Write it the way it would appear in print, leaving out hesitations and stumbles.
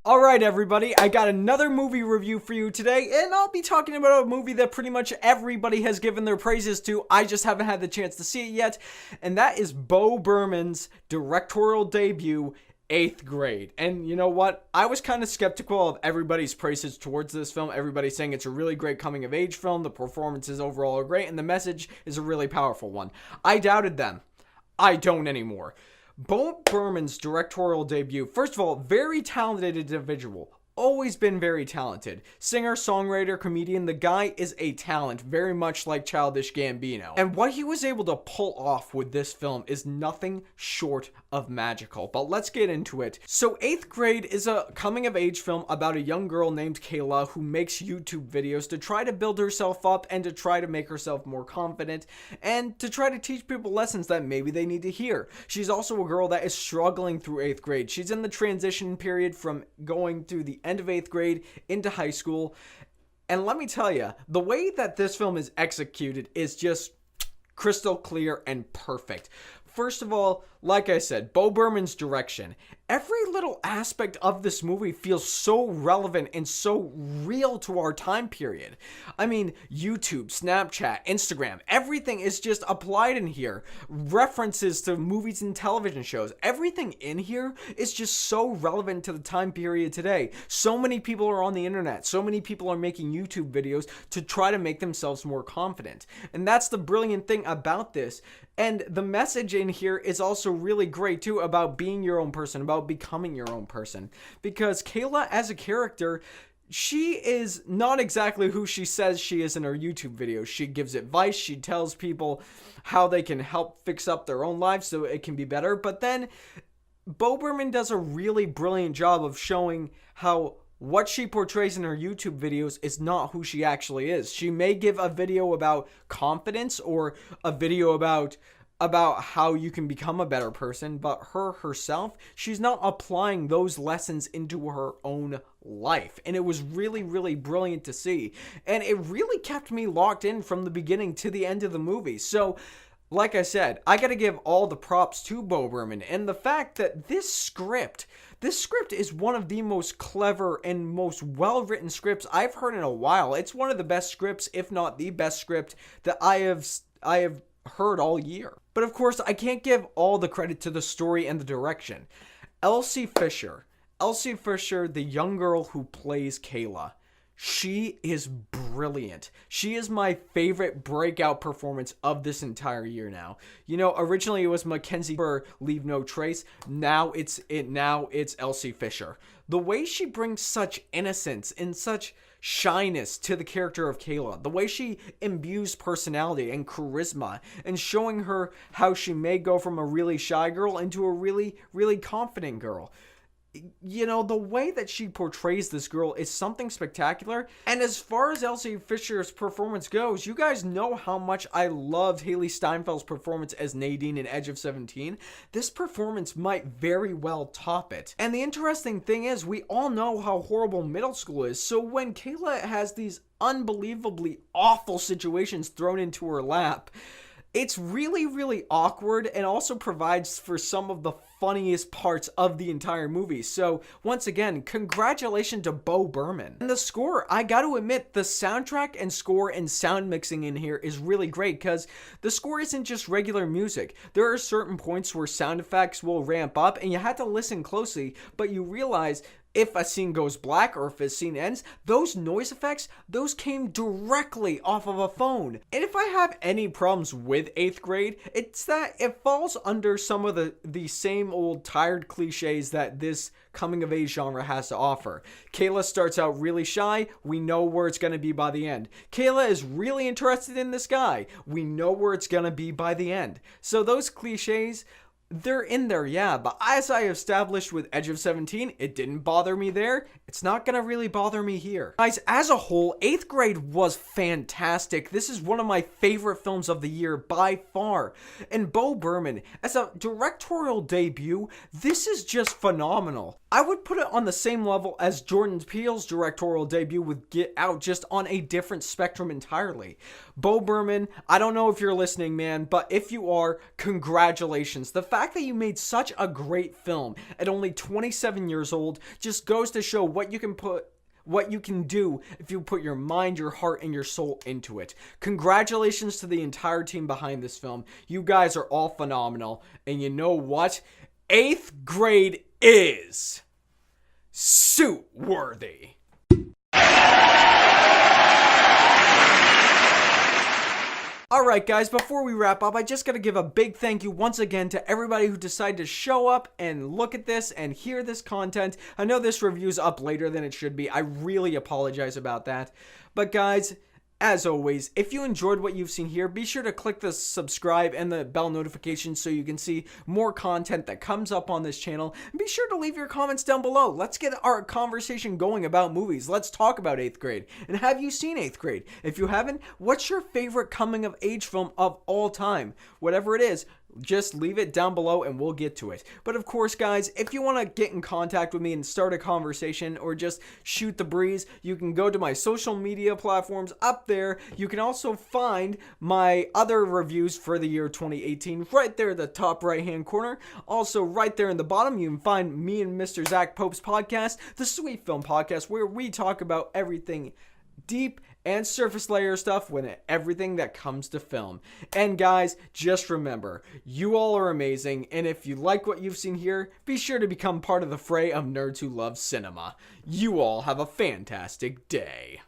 Alright everybody, I got another movie review for you today, and I'll be talking about a movie that pretty much everybody has given their praises to. I just haven't had the chance to see it yet, and that is Buhrman's directorial debut, 8th Grade. And you know what? I was kind of skeptical of everybody's praises towards this film. Everybody's saying it's a really great coming-of-age film, the performances overall are great, and the message is a really powerful one. I doubted them. I don't anymore. Buhrman's directorial debut, first of all, very talented individual. Always been very talented. Singer, songwriter, comedian, the guy is a talent, very much like Childish Gambino. And what he was able to pull off with this film is nothing short of magical. But let's get into it. So 8th Grade is a coming-of-age film about a young girl named Kayla who makes YouTube videos to try to build herself up and to try to make herself more confident and to try to teach people lessons that maybe they need to hear. She's also a girl that is struggling through 8th grade. She's in the transition period from going through the end of 8th grade into high school. And let me tell you, the way that this film is executed is just crystal clear and perfect. First of all, like I said, Buhrman's direction. Every little aspect of this movie feels so relevant and so real to our time period. I mean, YouTube, Snapchat, Instagram, everything is just applied in here. References to movies and television shows. Everything in here is just so relevant to the time period today. So many people are on the internet. So many people are making YouTube videos to try to make themselves more confident. And that's the brilliant thing about this. And the message in here is also really great too about being your own person, about becoming your own person. Because Kayla as a character, she is not exactly who she says she is in her YouTube videos. She gives advice, she tells people how they can help fix up their own lives so it can be better. But then Buhrman does a really brilliant job of showing how what she portrays in her YouTube videos is not who she actually is. She may give a video about confidence or a video about how you can become a better person, but herself, she's not applying those lessons into her own life. And it was really, really brilliant to see. And it really kept me locked in from the beginning to the end of the movie. So, like I said, I gotta give all the props to Buhrman and the fact that this script is one of the most clever and most well-written scripts I've heard in a while. It's one of the best scripts, if not the best script, that I have heard all year. But of course, I can't give all the credit to the story and the direction. Elsie Fisher, the young girl who plays Kayla, she is brilliant. She is my favorite breakout performance of this entire year now. You know, originally it was Mackenzie for Leave No Trace. Now it's Elsie Fisher. The way she brings such innocence and such shyness to the character of Kayla, the way she imbues personality and charisma, and showing her how she may go from a really shy girl into a really, really confident girl. You know, the way that she portrays this girl is something spectacular. And as far as Elsie Fisher's performance goes, you guys know how much I loved Haley Steinfeld's performance as Nadine in Edge of 17. This performance might very well top it. And the interesting thing is, we all know how horrible middle school is. So when Kayla has these unbelievably awful situations thrown into her lap, it's really, really awkward and also provides for some of the funniest parts of the entire movie. So once again, congratulations to Buhrman. And the score, I gotta admit, the soundtrack and score and sound mixing in here is really great because the score isn't just regular music. There are certain points where sound effects will ramp up and you have to listen closely, but you realize if a scene goes black or if a scene ends, those noise effects, those came directly off of a phone. And if I have any problems with 8th grade, it's that it falls under some of the same old tired cliches that this coming-of-age genre has to offer. Kayla starts out really shy. We know where it's going to be by the end. Kayla is really interested in this guy. We know where it's going to be by the end. So those cliches, they're in there, yeah, but as I established with Edge of 17, it didn't bother me there. It's not gonna really bother me here. Guys, as a whole, 8th grade was fantastic. This is one of my favorite films of the year by far. And Buhrman, as a directorial debut, this is just phenomenal. I would put it on the same level as Jordan Peele's directorial debut with Get Out, just on a different spectrum entirely. Buhrman, I don't know if you're listening, man, but if you are, congratulations. The fact fact that you made such a great film at only 27 years old just goes to show what you can do if you put your mind, your heart, and your soul into it. Congratulations to the entire team behind this film. You guys are all phenomenal. And you know what? 8th grade is suit worthy. Alright guys, before we wrap up, I just gotta give a big thank you once again to everybody who decided to show up and look at this and hear this content. I know this review's up later than it should be. I really apologize about that. But guys, as always, if you enjoyed what you've seen here, be sure to click the subscribe and the bell notification so you can see more content that comes up on this channel. And be sure to leave your comments down below. Let's get our conversation going about movies. Let's talk about 8th grade. And have you seen 8th grade? If you haven't, what's your favorite coming of age film of all time? Whatever it is, just leave it down below and we'll get to it. But of course, guys, if you want to get in contact with me and start a conversation or just shoot the breeze, you can go to my social media platforms up there. You can also find my other reviews for the year 2018 right there at the top right hand corner. Also right there in the bottom, you can find me and Mr. Zach Pope's podcast, the Sweet Film Podcast, where we talk about everything deep and surface layer stuff when everything that comes to film. And guys, just remember, you all are amazing, and if you like what you've seen here, be sure to become part of the fray of nerds who love cinema. You all have a fantastic day.